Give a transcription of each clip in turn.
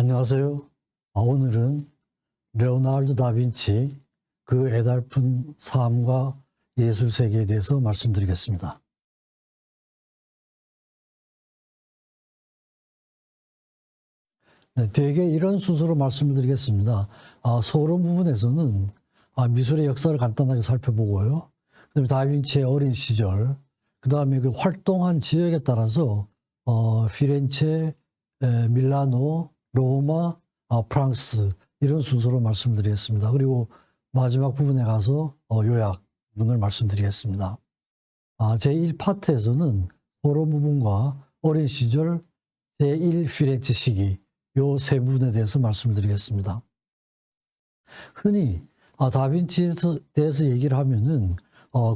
안녕하세요. 오늘은 레오나르도 다빈치 그 애달픈 삶과 예술 세계에 대해서 말씀드리겠습니다. 네, 대개 이런 순서로 말씀을 드리겠습니다. 서론 부분에서는 미술의 역사를 간단하게 살펴보고요. 그다음에 다빈치의 어린 시절, 그다음에 그 활동한 지역에 따라서 피렌체, 밀라노, 로마, 프랑스 이런 순서로 말씀드리겠습니다. 그리고 마지막 부분에 가서 요약문을 말씀드리겠습니다. 제1파트에서는 서론 부분과 어린 시절, 제1 피렌체 시기 요 세 부분에 대해서 말씀을 드리겠습니다. 흔히 다빈치에 대해서 얘기를 하면은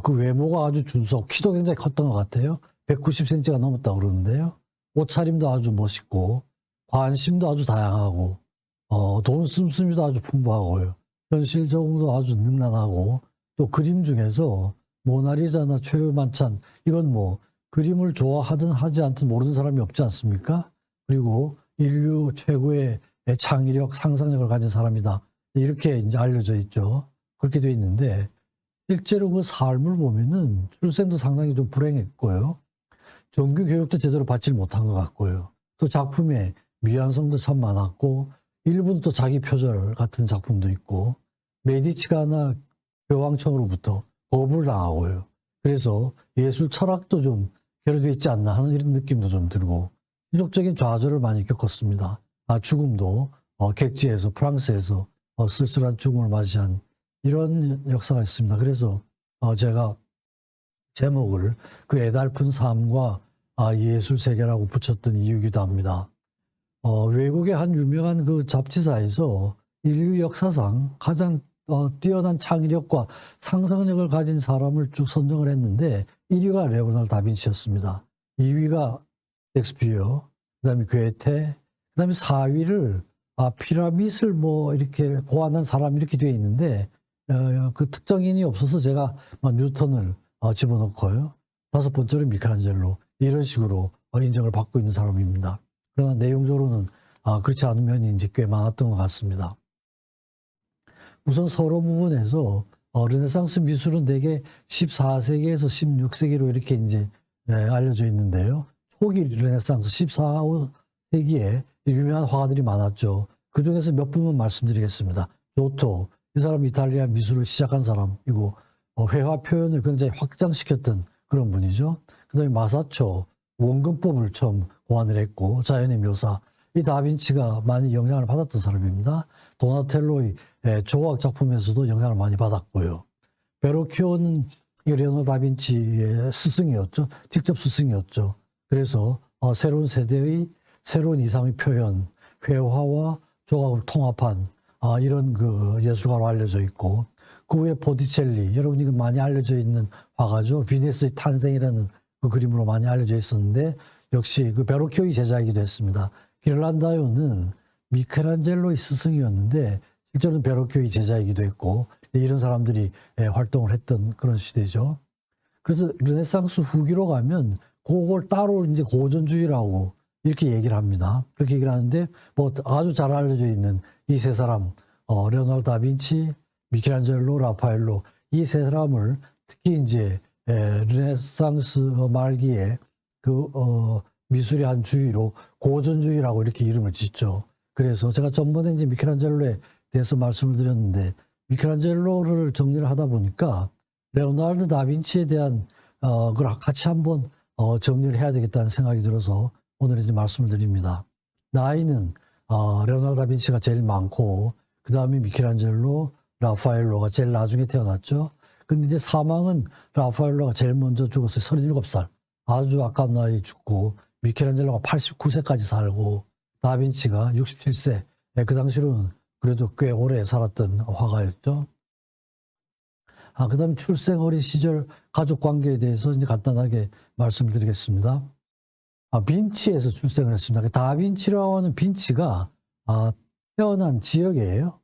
그 외모가 아주 준수하고 키도 굉장히 컸던 것 같아요. 190cm가 넘었다고 그러는데요. 옷차림도 아주 멋있고 관심도 아주 다양하고 돈 씀씀이도 아주 풍부하고요. 현실 적응도 아주 능란하고 또 그림 중에서 모나리자나 최후만찬 이건 뭐 그림을 좋아하든 하지 않든 모르는 사람이 없지 않습니까? 그리고 인류 최고의 창의력, 상상력을 가진 사람이다. 이렇게 이제 알려져 있죠. 그렇게 돼 있는데 실제로 그 삶을 보면은 출생도 상당히 좀 불행했고요. 정규 교육도 제대로 받지 못한 것 같고요. 또 작품에 미완성도 참 많았고 일부는 또 자기 표절 같은 작품도 있고 메디치가나 교황청으로부터 거부를 당하고요. 그래서 예술 철학도 좀 결여되어 있지 않나 하는 이런 느낌도 좀 들고 인적적인 좌절을 많이 겪었습니다. 죽음도 객지에서 프랑스에서 쓸쓸한 죽음을 맞이한 이런 역사가 있습니다. 그래서 제가 제목을 그 애달픈 삶과 예술 세계라고 붙였던 이유기도 합니다. 외국의 한 유명한 그 잡지사에서 인류 역사상 가장 뛰어난 창의력과 상상력을 가진 사람을 쭉 선정을 했는데 1위가 레오나르도 다빈치였습니다. 2위가 셰익스피어, 그다음에 괴테, 그다음에 4위를 피라밋을 뭐 이렇게 고안한 사람 이렇게 되어 있는데 그 특정인이 없어서 제가 뉴턴을 집어넣고요. 5번째로 미켈란젤로 이런 식으로 인정을 받고 있는 사람입니다. 그러나 내용적으로는 그렇지 않은 면이 이제 꽤 많았던 것 같습니다. 우선 서론 부분에서 르네상스 미술은 대개 14세기에서 16세기로 이렇게 이제 알려져 있는데요. 초기 르네상스 14세기에 유명한 화가들이 많았죠. 그 중에서 몇 분만 말씀드리겠습니다. 조토, 이 사람 이탈리아 미술을 시작한 사람이고 회화 표현을 굉장히 확장시켰던 그런 분이죠. 그 다음에 마사초, 원근법을 처음 고안을 했고 자연의 묘사, 이 다빈치가 많이 영향을 받았던 사람입니다. 도나텔로의 조각 작품에서도 영향을 많이 받았고요. 베로키오는 레오나르도 다빈치의 스승이었죠. 직접 스승이었죠. 그래서 새로운 세대의 새로운 이상의 표현, 회화와 조각을 통합한 이런 그 예술가로 알려져 있고 그 후에 보티첼리, 여러분이 많이 알려져 있는 화가죠. 비네스의 탄생이라는 그 그림으로 많이 알려져 있었는데 역시 그 베로키오의 제자이기도 했습니다. 기를란다요는 미켈란젤로의 스승이었는데 실제로는 베로키오의 제자이기도 했고 이런 사람들이 활동을 했던 그런 시대죠. 그래서 르네상스 후기로 가면 그걸 따로 이제 고전주의라고 이렇게 얘기를 합니다. 그렇게 얘기를 하는데 뭐 아주 잘 알려져 있는 이 세 사람, 레오나르도 다빈치, 미켈란젤로, 라파엘로 이 세 사람을 특히 이제 르네상스 말기에 그 미술의 한 주의로 고전주의라고 이렇게 이름을 짓죠. 그래서 제가 전번에 이제 미켈란젤로에 대해서 말씀을 드렸는데 미켈란젤로를 정리를 하다 보니까 레오나르도 다빈치에 대한 걸 같이 한번 정리를 해야 되겠다는 생각이 들어서 오늘 이제 말씀을 드립니다. 나이는 레오나르도 다빈치가 제일 많고 그 다음에 미켈란젤로, 라파엘로가 제일 나중에 태어났죠. 근데 이제 사망은 라파엘로가 제일 먼저 죽었어요. 37살. 아주 아까운 나이에 죽고 미켈란젤로가 89세까지 살고 다빈치가 67세. 그 당시로는 그래도 꽤 오래 살았던 화가였죠. 그 다음에 출생 어린 시절 가족 관계에 대해서 이제 간단하게 말씀드리겠습니다. 빈치에서 출생을 했습니다. 다빈치라고 하는 빈치가 태어난 지역이에요.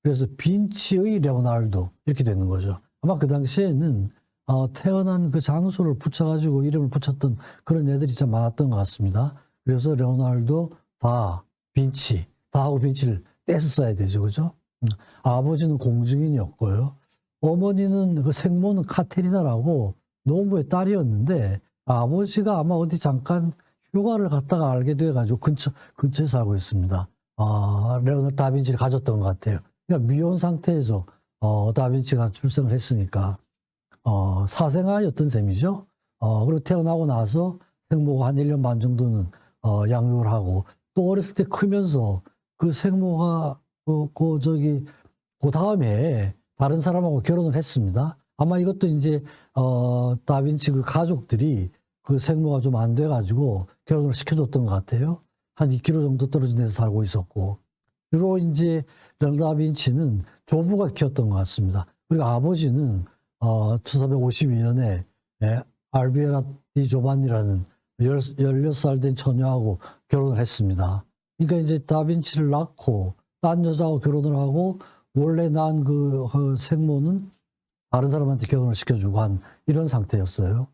그래서 빈치의 레오나르도 이렇게 되는 거죠. 아마 그 당시에는 태어난 그 장소를 붙여가지고 이름을 붙였던 그런 애들이 참 많았던 것 같습니다. 그래서 레오나르도 다 빈치, 다빈치를 떼서 써야 되죠. 그죠? 아버지는 공증인이었고요. 어머니는 그 생모는 카테리나라고 노무의 딸이었는데 아버지가 아마 어디 잠깐 휴가를 갔다가 알게 돼가지고 근처에 살고 있습니다. 레오나르도 다빈치를 가졌던 것 같아요. 그러니까 미혼 상태에서 다빈치가 출생을 했으니까 사생아였던 셈이죠. 그리고 태어나고 나서 생모가 한 1년 반 정도는 양육을 하고 또 어렸을 때 크면서 그 생모가 그 다음에 다른 사람하고 결혼을 했습니다. 아마 이것도 이제 다빈치 그 가족들이 그 생모가 좀 안 돼가지고 결혼을 시켜줬던 것 같아요. 한 2km 정도 떨어진 데서 살고 있었고 주로 이제 레오나르도 다빈치는 조부가 키웠던 것 같습니다. 그리고 아버지는 1452년에 알비에라 디 조반니라는 16살 된 처녀하고 결혼을 했습니다. 그러니까 이제 다빈치를 낳고 딴 여자하고 결혼을 하고 원래 낳은 그 생모는 다른 사람한테 결혼을 시켜주고 한 이런 상태였어요.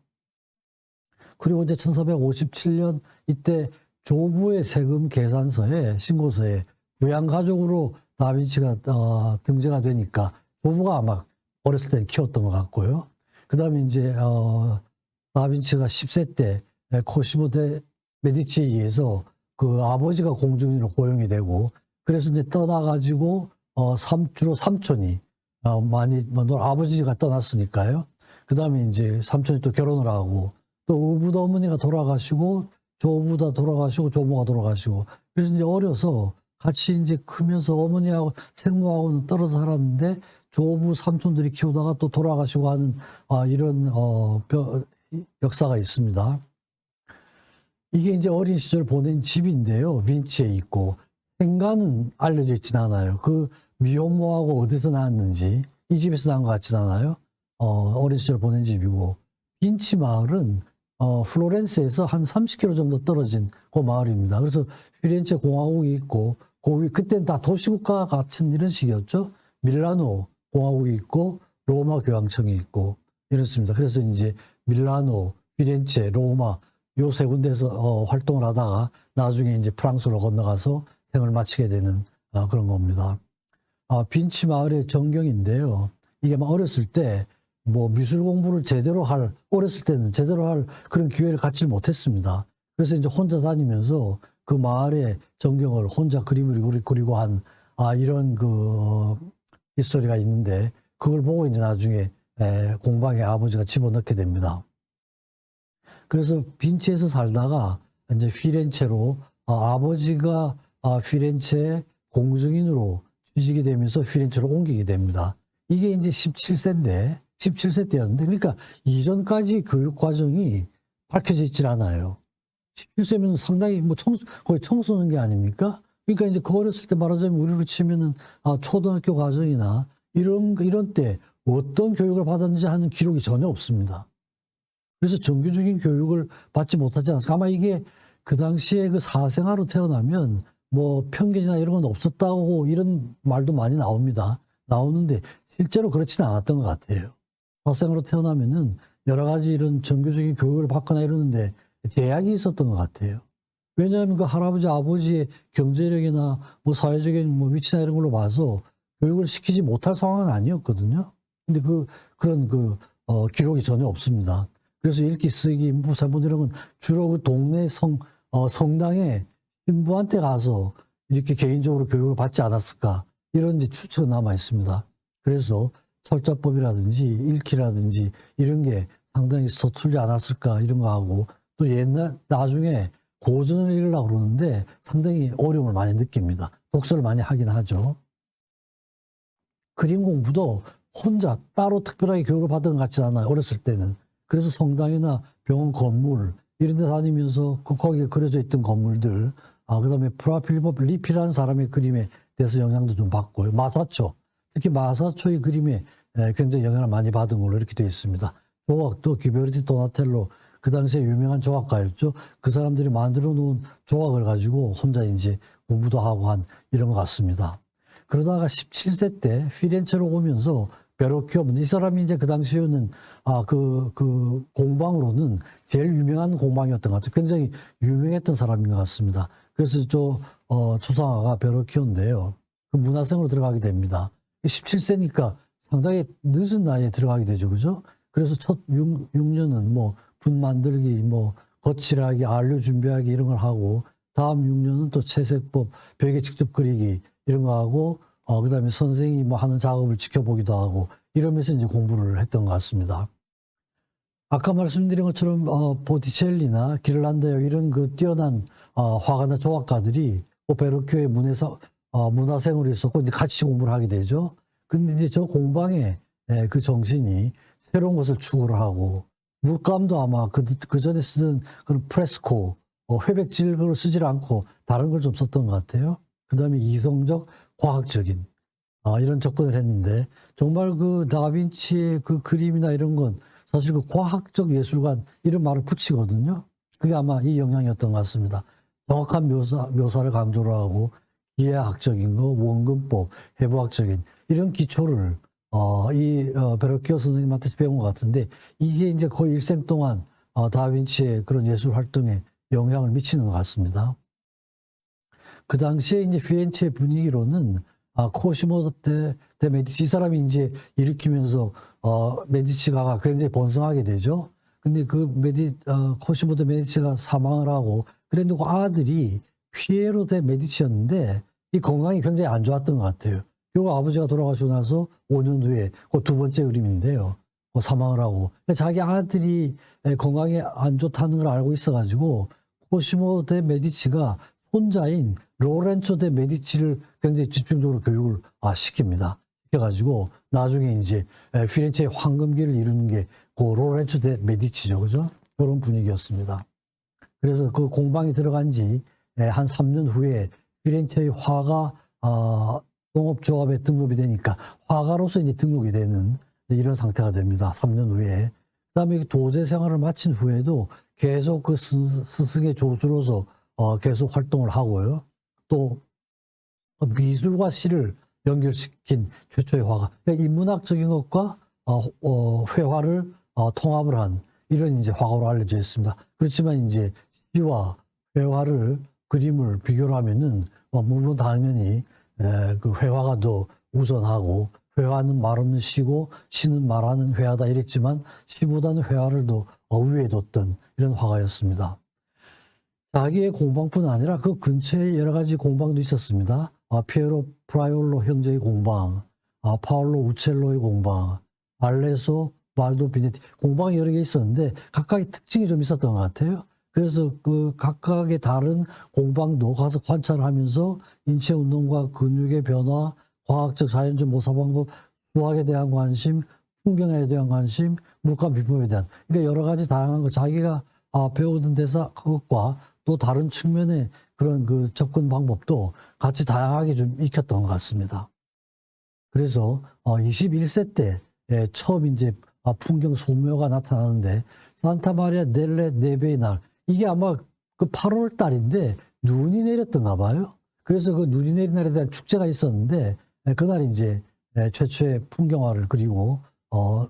그리고 이제 1457년 이때 조부의 세금 계산서에 신고서에 부양가족으로 다빈치가 등재가 되니까 조부가 아마 어렸을 때 키웠던 것 같고요. 그 다음에 이제 다빈치가 10세 때 코시모 데 메디치에 의해서 그 아버지가 공증인으로 고용이 되고 그래서 이제 떠나가지고 주로 삼촌이 아버지가 떠났으니까요. 그 다음에 이제 삼촌이 또 결혼을 하고 또 우부도 어머니가 돌아가시고 조부다 돌아가시고 조모가 돌아가시고 그래서 이제 어려서 같이 이제 크면서 어머니하고 생모하고는 떨어져 살았는데 조부 삼촌들이 키우다가 또 돌아가시고 하는 이런 역사가 있습니다. 이게 이제 어린 시절 보낸 집인데요. 빈치에 있고 생가는 알려져 있지는 않아요. 그 미혼모하고 어디서 낳았는지 이 집에서 낳은 것 같지는 않아요. 어린 시절 보낸 집이고 빈치 마을은 플로렌스에서 한 30km 정도 떨어진 그 마을입니다. 그래서 피렌체 공화국이 있고 그때는 다 도시국가 같은 이런 식이었죠. 밀라노 공화국이 있고 로마 교황청이 있고 이렇습니다. 그래서 이제 밀라노, 피렌체, 로마 요 세 군데에서 활동을 하다가 나중에 이제 프랑스로 건너가서 생을 마치게 되는 그런 겁니다. 빈치 마을의 전경인데요. 이게 막 어렸을 때 뭐 미술 공부를 어렸을 때는 제대로 할 그런 기회를 갖지 못했습니다. 그래서 이제 혼자 다니면서 그 마을의 전경을 혼자 그림을 그리고 한 이런 그 히스토리가 있는데 그걸 보고 이제 나중에 공방에 아버지가 집어넣게 됩니다. 그래서 빈치에서 살다가 이제 피렌체로 아버지가 피렌체 공증인으로 취직이 되면서 피렌체로 옮기게 됩니다. 이게 이제 17세 때였는데 그러니까 이전까지 교육 과정이 밝혀져 있질 않아요. 17세면 상당히 거의 청소년 게 아닙니까? 그러니까 이제 그 어렸을 때 말하자면 우리로 치면은 초등학교 과정이나 이런 때 어떤 교육을 받았는지 하는 기록이 전혀 없습니다. 그래서 정규적인 교육을 받지 못하지 않습니까? 아마 이게 그 당시에 그 사생아로 태어나면 뭐 편견이나 이런 건 없었다고 이런 말도 많이 나오는데 실제로 그렇지는 않았던 것 같아요. 사생아로 태어나면은 여러 가지 이런 정규적인 교육을 받거나 이러는데 제약이 있었던 것 같아요. 왜냐하면 그 할아버지, 아버지의 경제력이나 뭐 사회적인 뭐 위치나 이런 걸로 봐서 교육을 시키지 못할 상황은 아니었거든요. 근데 그런 기록이 전혀 없습니다. 그래서 읽기, 쓰기, 뭐 잘못 이런 건 주로 그 동네 성당에 신부한테 가서 이렇게 개인적으로 교육을 받지 않았을까 이런 이제 추측은 남아 있습니다. 그래서 철자법이라든지 읽기라든지 이런 게 상당히 서툴지 않았을까 이런 거 하고 또 나중에 고전을 읽으려고 그러는데 상당히 어려움을 많이 느낍니다. 독서를 많이 하긴 하죠. 그림 공부도 혼자 따로 특별하게 교육을 받은 것 같지 않아요. 어렸을 때는. 그래서 성당이나 병원 건물 이런 데 다니면서 거기에 그려져 있던 건물들 그다음에 프라필리포 리피라는 사람의 그림에 대해서 영향도 좀 받고요. 마사초, 특히 마사초의 그림에 굉장히 영향을 많이 받은 걸로 이렇게 되어 있습니다. 조각도 기베르티 도나텔로 그 당시에 유명한 조각가였죠. 그 사람들이 만들어 놓은 조각을 가지고 혼자 이제 공부도 하고 한 이런 것 같습니다. 그러다가 17세 때 피렌체로 오면서 베로키오. 이 사람이 이제 그 당시에는 그 공방으로는 제일 유명한 공방이었던 것 같아요. 굉장히 유명했던 사람인 것 같습니다. 그래서 초상화가 베로키오인데요. 그 문화생으로 들어가게 됩니다. 17세니까 상당히 늦은 나이에 들어가게 되죠. 그죠? 그래서 첫 6년은 뭐 붓 만들기, 뭐 거칠하기, 안료 준비하기 이런 걸 하고, 다음 6년은 또 채색법, 벽에 직접 그리기 이런 거 하고, 그다음에 선생님이 뭐 하는 작업을 지켜보기도 하고 이러면서 이제 공부를 했던 것 같습니다. 아까 말씀드린 것처럼 보티첼리나 기를란다요 이런 그 뛰어난 화가나 조각가들이 베르키오의 문화생으로 있었고 이제 같이 공부를 하게 되죠. 근데 이제 저 공방의 그 정신이 새로운 것을 추구를 하고, 물감도 아마 그 전에 쓰던 그런 프레스코, 회백질을 쓰질 않고 다른 걸 좀 썼던 것 같아요. 그 다음에 이성적, 과학적인 이런 접근을 했는데, 정말 그 다빈치의 그 그림이나 이런 건 사실 그 과학적 예술관 이런 말을 붙이거든요. 그게 아마 이 영향이었던 것 같습니다. 정확한 묘사를 강조를 하고 기하학적인 거, 원근법, 해부학적인 이런 기초를 베르키오 선생님한테 배운 것 같은데, 이게 이제 거의 일생 동안 다빈치의 그런 예술 활동에 영향을 미치는 것 같습니다. 그 당시에 이제 피렌체 분위기로는 코시모 데 메디치 이 사람이 이제 일으키면서 메디치가가 굉장히 번성하게 되죠. 근데 코시모 데 메디치가 사망을 하고, 그런데 그 아들이 피에로 데 메디치였는데 이 건강이 굉장히 안 좋았던 것 같아요. 그리고 아버지가 돌아가시고 나서 5년 후에 그 두 번째 그림인데요. 사망을 하고 자기 아들이 건강이 안 좋다는 걸 알고 있어가지고 코시모 데 메디치가 혼자인 로렌초 데 메디치를 굉장히 집중적으로 교육을 시킵니다. 시켜가지고 나중에 이제 피렌체의 황금기를 이루는 게 그 로렌초 데 메디치죠, 그죠? 그런 분위기였습니다. 그래서 그 공방에 들어간 지 한 3년 후에 피렌체의 화가 농업조합에 등록이 되니까 화가로서 이제 등록이 되는 이런 상태가 됩니다. 3년 후에. 그다음에 도제 생활을 마친 후에도 계속 그 스승의 조수로서 계속 활동을 하고요. 또 미술과 시를 연결시킨 최초의 화가. 그러니까 인문학적인 것과 회화를 통합을 한 이런 이제 화가로 알려져 있습니다. 그렇지만 이제 시와 회화를 그림을 비교를 하면은 물론 당연히 그 회화가 더 우선하고, 회화는 말 없는 시고 시는 말하는 회화다 이랬지만 시보다는 회화를 더 위에 뒀던 이런 화가였습니다. 자기의 공방뿐 아니라 그 근처에 여러 가지 공방도 있었습니다. 피에로 프라이올로 형제의 공방, 파올로 우첼로의 공방, 알레소 발도비네티 공방이 여러 개 있었는데 각각의 특징이 좀 있었던 것 같아요. 그래서 그 각각의 다른 공방도 가서 관찰을 하면서 인체 운동과 근육의 변화, 과학적 자연적 모사 방법, 수학에 대한 관심, 풍경에 대한 관심, 물감 비법에 대한, 그러니까 여러 가지 다양한 거 자기가 배우던 데서 그것과 또 다른 측면의 그런 그 접근 방법도 같이 다양하게 좀 익혔던 것 같습니다. 그래서 21세 때 처음 이제 풍경 소묘가 나타나는데, 산타마리아 델레 네베의 날, 이게 아마 그 8월 달인데 눈이 내렸던가 봐요. 그래서 그 눈이 내린 날에 대한 축제가 있었는데 그날 이제 최초의 풍경화를 그리고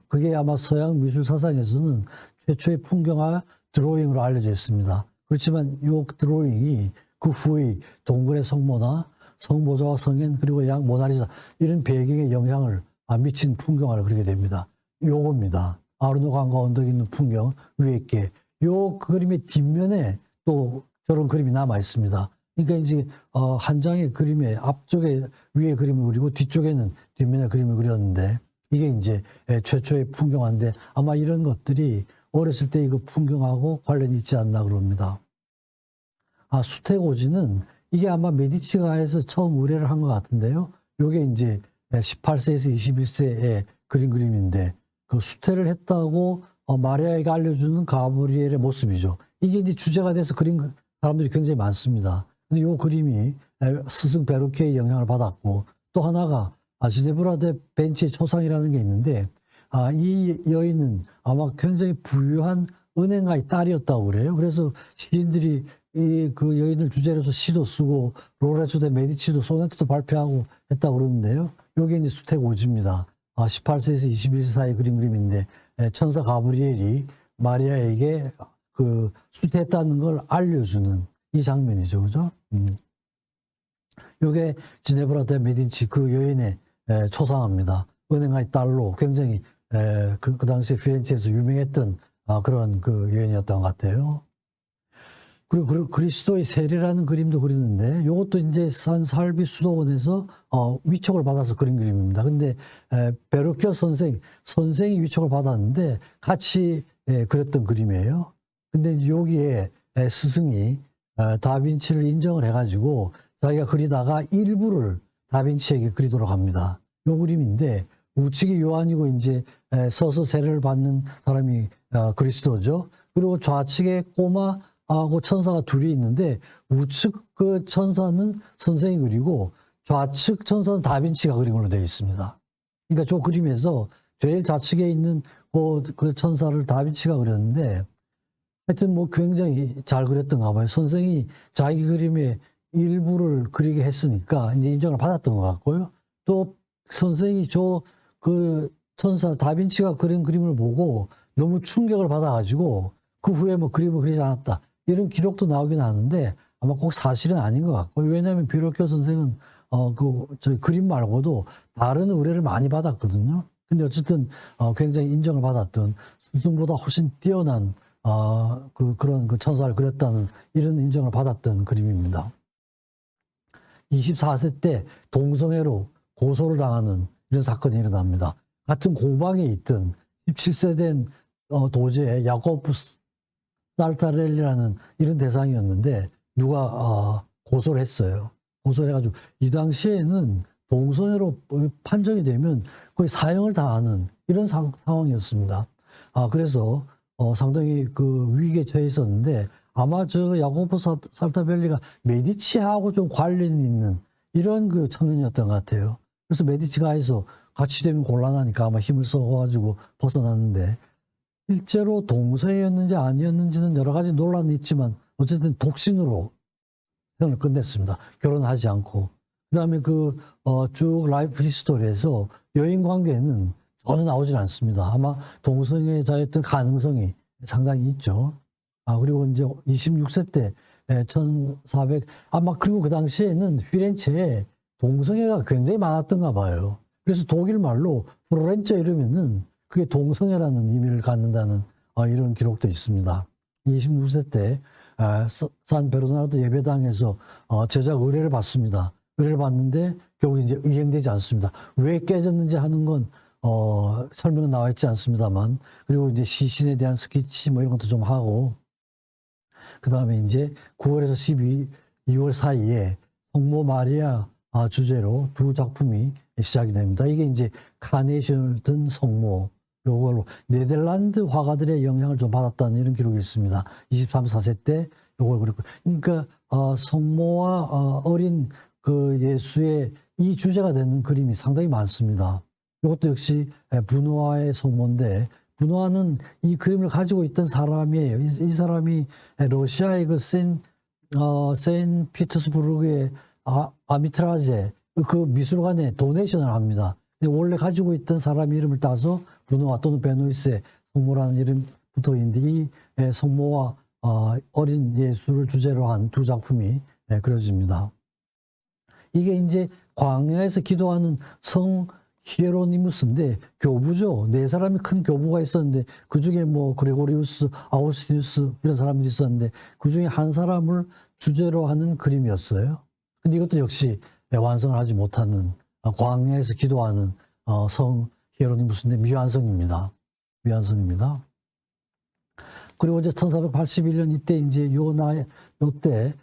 그게 아마 서양 미술 사상에서는 최초의 풍경화 드로잉으로 알려져 있습니다. 그렇지만 이 드로잉이 그 후의 동굴의 성모나 성모자와 성인 그리고 양 모나리자 이런 배경에 영향을 미친 풍경화를 그리게 됩니다. 요겁니다. 아르노 강과 언덕에 있는 풍경 위에 있게, 요 그림의 뒷면에 또 저런 그림이 남아 있습니다. 그러니까 이제 한 장의 그림의 앞쪽에 위에 그림을 그리고 뒤쪽에는 뒷면에 그림을 그렸는데, 이게 이제 최초의 풍경화인데 아마 이런 것들이 어렸을 때 이거 풍경하고 관련이 있지 않나 그럽니다. 수태고지는 이게 아마 메디치가에서 처음 의뢰를 한 것 같은데요. 요게 이제 18세에서 21세에 그린 그림인데, 그 수태를 했다고 마리아에게 알려주는 가브리엘의 모습이죠. 이게 이제 주제가 돼서 그린 사람들이 굉장히 많습니다. 근데 이 그림이 스승 베르키오의 영향을 받았고, 또 하나가 지네브라 데 벤치의 초상이라는 게 있는데, 이 여인은 아마 굉장히 부유한 은행가의 딸이었다고 그래요. 그래서 시인들이 그 여인을 주제로 해서 시도 쓰고 로렌조 데 메디치도 소네트도 발표하고 했다고 그러는데요. 이게 이제 수태고지입니다. 18세에서 21세 사이 그린 그림인데 천사 가브리엘이 마리아에게 그 수태했다는 걸 알려주는 이 장면이죠, 그죠? 이게 지네브라 데 메디치 그 여인의 초상화입니다. 은행의 딸로 굉장히 그 당시에 피렌체에서 유명했던 그런 그 여인이었던 것 같아요. 그리고 그리스도의 세례라는 그림도 그리는데 이것도 이제 산 살비 수도원에서 위촉을 받아서 그린 그림입니다. 근데 베르켜 선생이 위촉을 받았는데 같이 그렸던 그림이에요. 근데 여기에 스승이 다빈치를 인정을 해가지고 자기가 그리다가 일부를 다빈치에게 그리도록 합니다. 요 그림인데 우측이 요한이고 이제 서서 세례를 받는 사람이 그리스도죠. 그리고 좌측에 꼬마하고 천사가 둘이 있는데 우측 그 천사는 선생이 그리고 좌측 천사는 다빈치가 그린 걸로 되어 있습니다. 그러니까 저 그림에서 제일 좌측에 있는 그 천사를 다빈치가 그렸는데 하여튼 뭐 굉장히 잘 그렸던가 봐요. 선생이 자기 그림의 일부를 그리게 했으니까 이제 인정을 받았던 것 같고요. 또 선생이 그 천사 다빈치가 그린 그림을 보고 너무 충격을 받아가지고 그 후에 뭐 그림을 그리지 않았다. 이런 기록도 나오긴 하는데 아마 꼭 사실은 아닌 것 같고요. 왜냐하면 비로교 선생은 저 그림 말고도 다른 의뢰를 많이 받았거든요. 근데 어쨌든 굉장히 인정을 받았던 스승보다 훨씬 뛰어난 그런 그 천사를 그렸다는 이런 인정을 받았던 그림입니다. 24세 때 동성애로 고소를 당하는 이런 사건이 일어납니다. 같은 공방에 있던 17세 된 도제 야코프 살타렐리라는 이런 대상이었는데 누가 고소를 했어요. 고소를 해가지고 이 당시에는 동성애로 판정이 되면 거의 사형을 당하는 이런 상황이었습니다. 그래서 상당히 그 위기에 처해 있었는데 아마 저 야코보 살타벨리가 메디치하고 좀 관련이 있는 이런 그 청년이었던 것 같아요. 그래서 메디치가해서 같이 되면 곤란하니까 아마 힘을 써가지고 벗어났는데 실제로 동성애였는지 아니었는지는 여러 가지 논란이 있지만 어쨌든 독신으로 생을 끝냈습니다. 결혼하지 않고. 그 다음에 쭉 라이프 히스토리에서 여인 관계는 전혀 나오질 않습니다. 아마 동성애자였던 가능성이 상당히 있죠. 그리고 이제 26세 때 아마 그리고 그 당시에는 피렌체에 동성애가 굉장히 많았던가 봐요. 그래서 독일 말로 플로렌체 이러면은 그게 동성애라는 의미를 갖는다는 이런 기록도 있습니다. 26세 때 산 베르나르도 예배당에서 제작 의뢰를 받습니다. 의뢰를 받는데 결국 이제 이행되지 않습니다. 왜 깨졌는지 하는 건 설명은 나와 있지 않습니다만, 그리고 이제 시신에 대한 스케치 뭐 이런 것도 좀 하고, 그 다음에 이제 9월에서 12월 사이에 성모 마리아 주제로 두 작품이 시작이 됩니다. 이게 이제 카네이션을 든 성모, 요걸로 네덜란드 화가들의 영향을 좀 받았다는 이런 기록이 있습니다. 24세 때 요걸 그렸고, 그러니까 성모와 어린 그 예수의 이 주제가 되는 그림이 상당히 많습니다. 이것도 역시 브누아의 성모인데, 브누아는 이 그림을 가지고 있던 사람이에요. 이 사람이 러시아의 그 세인 피터스부르크의 아미트라제 그 미술관에 도네이션을 합니다. 원래 가지고 있던 사람 이름을 따서 브누아 또는 베노이스의 성모라는 이름 붙어 있는데 이 성모와 어린 예수를 주제로 한 두 작품이 그려집니다. 이게 이제 광야에서 기도하는 성 히에로니무스인데 교부죠. 네 사람이 큰 교부가 있었는데 그 중에 뭐 그레고리우스, 아우스티누스 이런 사람들이 있었는데 그 중에 한 사람을 주제로 하는 그림이었어요. 근데 이것도 역시 완성을 하지 못하는 광야에서 기도하는 성 히에로니무스인데 미완성입니다. 미완성입니다. 그리고 이제 1481년 이때 이제 요때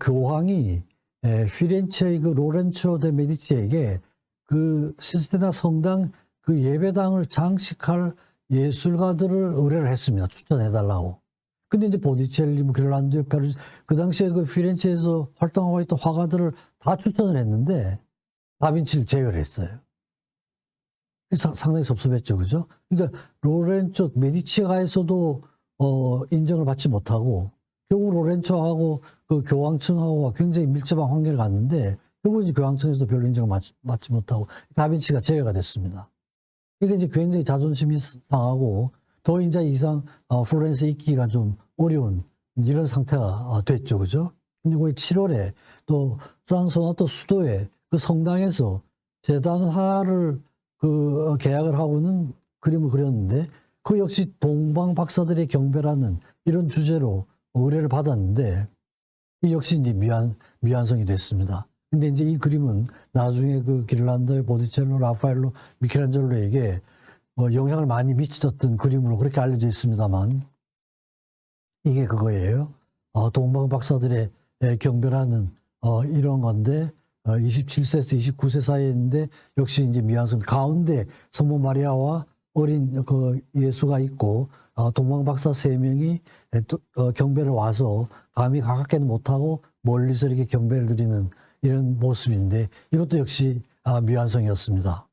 교황이 피렌체의 그 로렌초 데 메디치에게 그 시스테나 성당 그 예배당을 장식할 예술가들을 의뢰를 했습니다. 추천해달라고. 근데 이제 보디첼리, 그릴란디오, 그 당시에 그 피렌체에서 활동하고 있던 화가들을 다 추천을 했는데 다빈치를 제외를 했어요. 상당히 섭섭했죠, 그죠? 그러니까 로렌초 메디치가에서도 인정을 받지 못하고 결국 로렌초하고 그 교황청하고 굉장히 밀접한 관계를 갖는데 결국 이제 교황청에서도 별로 인정을 받지 못하고 다빈치가 제외가 됐습니다. 이게 이제 굉장히 자존심이 상하고 더 이제 이상 플로렌스에 있기가 좀 어려운 이런 상태가 됐죠, 그죠? 근데 그 7월에 또 산소나토 수도에 그 성당에서 재단화를 계약을 하고는 그림을 그렸는데 그 역시 동방 박사들의 경배라는 이런 주제로 의뢰를 받았는데 이 역시 이제 미완성이 됐습니다. 근데 이제 이 그림은 나중에 그 길란더, 보티첼로, 라파엘로, 미켈란젤로에게 영향을 많이 미쳤던 그림으로 그렇게 알려져 있습니다만 이게 그거예요. 동방 박사들의 경배라는 이런 건데 27세에서 29세 사이에 있는데 역시 이제 미완성 가운데 성모 마리아와 어린 그 예수가 있고 동방 박사 3명이 경배를 와서 감히 가깝게는 못하고 멀리서 이렇게 경배를 드리는 이런 모습인데 이것도 역시 미완성이었습니다.